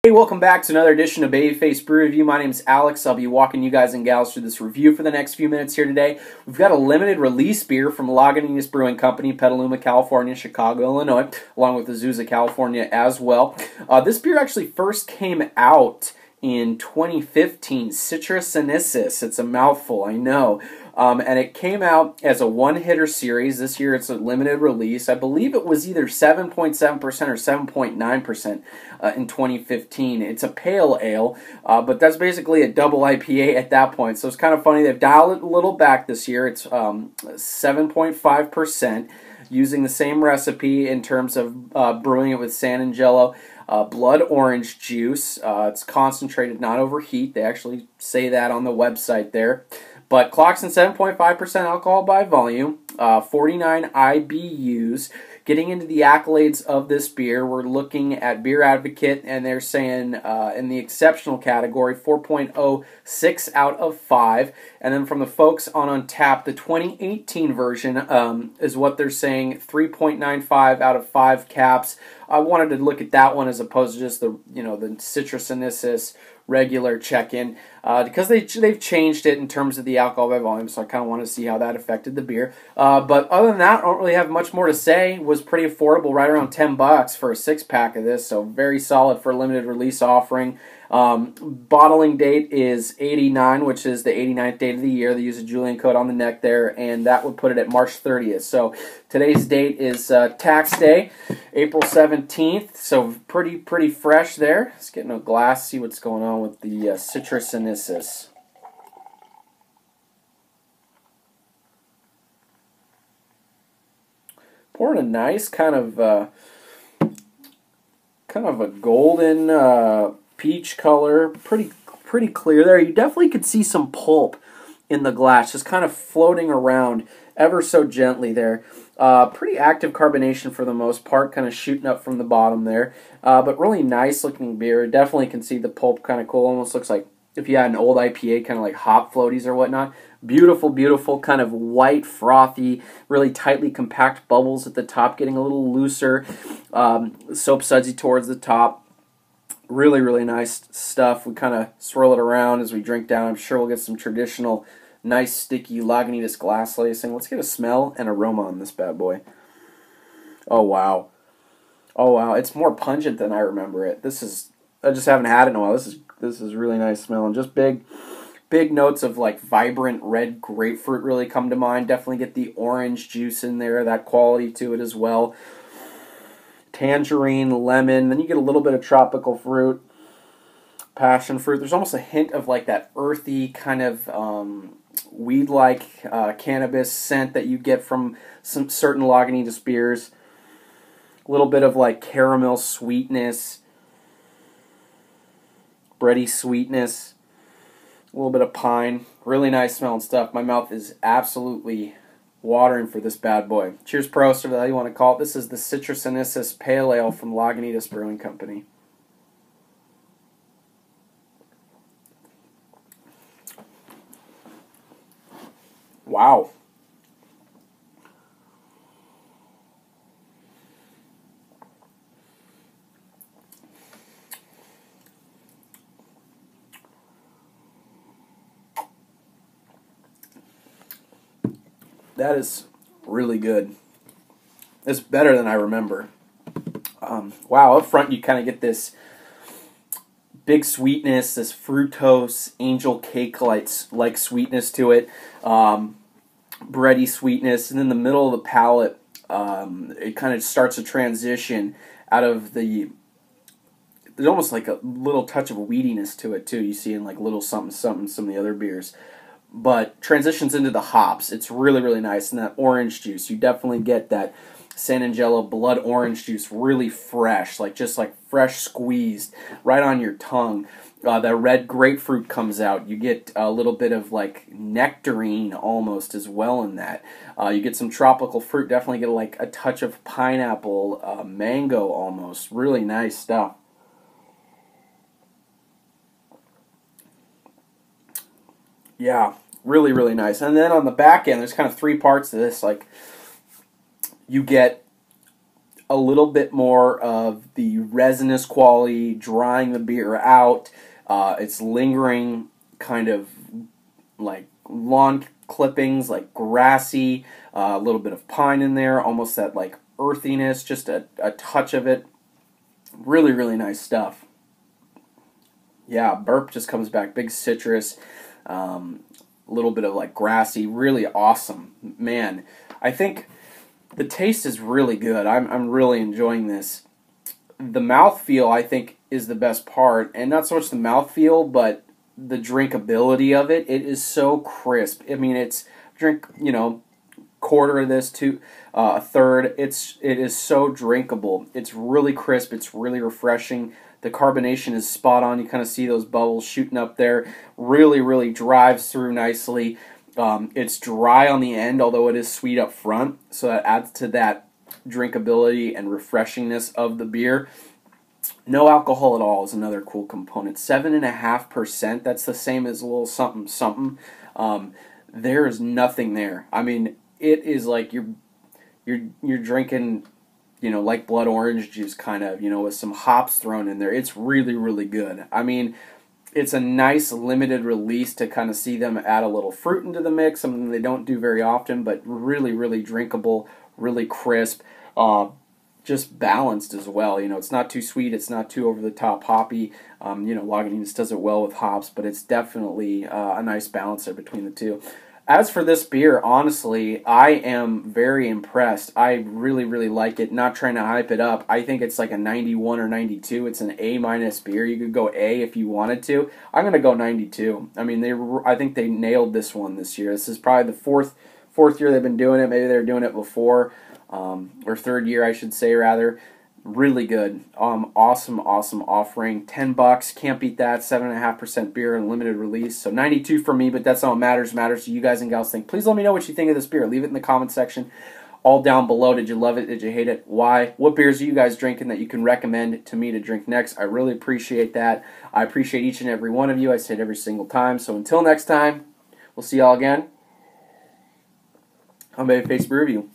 Hey, welcome back to another edition of Babyface Brew Review. My name is Alex. I'll be walking you guys and gals through this review for the next few minutes here today. We've got a limited release beer from Lagunitas Brewing Company, Petaluma, California, Chicago, Illinois, along with Azusa, California as well. This beer actually first came out in 2015, CitruSinensis. It's a mouthful, I know. And it came out as a one-hitter series. This year it's a limited release. I believe it was either 7.7% or 7.9% in 2015. It's a pale ale, but that's basically a double IPA at that point. So it's kind of funny. They've dialed it a little back this year. It's 7.5%, using the same recipe in terms of brewing it with San Angelo blood orange juice. It's concentrated, not overheat. They actually say that on the website there. But clocks in 7.5% alcohol by volume, 49 IBUs. Getting into the accolades of this beer, we're looking at Beer Advocate, and they're saying in the exceptional category, 4.06 out of 5. And then from the folks on Untapped, the 2018 version is what they're saying, 3.95 out of 5 caps. I wanted to look at that one as opposed to just the the CitruSinensis regular check-in because they've changed it in terms of the alcohol by volume, so I kind of want to see how that affected the beer. But other than that, I don't really have much more to say. It was pretty affordable, right around $10 for a 6-pack of this, so very solid for a limited release offering. Bottling date is 89, which is the 89th date of the year. They use a Julian code on the neck there, and that would put it at March 30th. So today's date is tax day, April 17th, so pretty fresh there. Let's get in a glass, see what's going on with the CitruSinensis. Pouring a nice kind of a golden peach color, pretty clear there. You definitely could see some pulp in the glass, just kind of floating around ever so gently there. Pretty active carbonation for the most part, kind of shooting up from the bottom there. But really nice looking beer. Definitely can see the pulp, kind of cool. Almost looks like if you had an old IPA, kind of like hop floaties or whatnot. Beautiful, beautiful, kind of white, frothy, really tightly compact bubbles at the top, getting a little looser, soap sudsy towards the top. Really, really nice stuff. We kind of swirl it around as we drink down. I'm sure we'll get some traditional, nice, sticky Lagunitas glass lacing. Let's get a smell and aroma on this bad boy. Oh, wow. Oh, wow. It's more pungent than I remember it. I just haven't had it in a while. This is really nice smell. And just big notes of like vibrant red grapefruit really come to mind. Definitely get the orange juice in there, that quality to it as well. Tangerine, lemon, then you get a little bit of tropical fruit, passion fruit. There's almost a hint of like that earthy kind of weed-like cannabis scent that you get from some certain Lagunitas beers. A little bit of like caramel sweetness, bready sweetness, a little bit of pine. Really nice smelling stuff. My mouth is absolutely watering for this bad boy. Cheers, Prost, or whatever you want to call it. This is the CitruSinensis Pale Ale from Lagunitas Brewing Company. Wow. That is really good. It's better than I remember. Wow, up front you kind of get this big sweetness, this fructose, angel cake-like sweetness to it, bready sweetness, and in the middle of the palate, it kind of starts a transition out of there's almost like a little touch of weediness to it too. You see in like little something some of the other beers. But transitions into the hops. It's really, really nice. And that orange juice, you definitely get that San Angelo blood orange juice, really fresh, just like fresh squeezed right on your tongue. The red grapefruit comes out. You get a little bit of like nectarine almost as well in that. You get some tropical fruit. Definitely get like a touch of pineapple, mango almost. Really nice stuff. Yeah, really, really nice. And then on the back end, there's kind of 3 parts to this. Like, you get a little bit more of the resinous quality, drying the beer out. It's lingering, kind of like lawn clippings, like grassy, a little bit of pine in there, almost that like earthiness, just a touch of it. Really, really nice stuff. Yeah, burp just comes back. Big citrus, a little bit of like grassy, really awesome. Man, I think the taste is really good. I'm really enjoying this. The mouthfeel, I think, is the best part, and not so much the mouthfeel, but the drinkability of it. It is so crisp. I mean, it's drink, quarter of this to a third. It is so drinkable. It's really crisp. It's really refreshing. The carbonation is spot on. You kind of see those bubbles shooting up there. Really, really drives through nicely. It's dry on the end, although it is sweet up front, so that adds to that drinkability and refreshingness of the beer. No alcohol at all is another cool component. 7.5%. That's the same as a little something something. There is nothing there. I mean, it is like you're drinking, like blood orange juice, kind of, with some hops thrown in there. It's really, really good. I mean, it's a nice limited release to kind of see them add a little fruit into the mix, something they don't do very often, but really, really drinkable, really crisp, just balanced as well. It's not too sweet, it's not too over the top hoppy. Lagunitas does it well with hops, but it's definitely a nice balancer between the two. As for this beer, honestly, I am very impressed. I really, really like it. Not trying to hype it up. I think it's like a 91 or 92. It's an A- beer. You could go A if you wanted to. I'm going to go 92. I mean, I think they nailed this one this year. This is probably the fourth year they've been doing it. Maybe they were doing it before, or third year, I should say, rather. Really good. Awesome offering. $10. Can't beat that. 7.5% beer and limited release. So 92 for me, but that's all that matters. Matters to you guys and gals think. Please let me know what you think of this beer. Leave it in the comment section. All down below. Did you love it? Did you hate it? Why? What beers are you guys drinking that you can recommend to me to drink next? I really appreciate that. I appreciate each and every one of you. I say it every single time. So until next time, we'll see y'all again on Babyface Beer Review.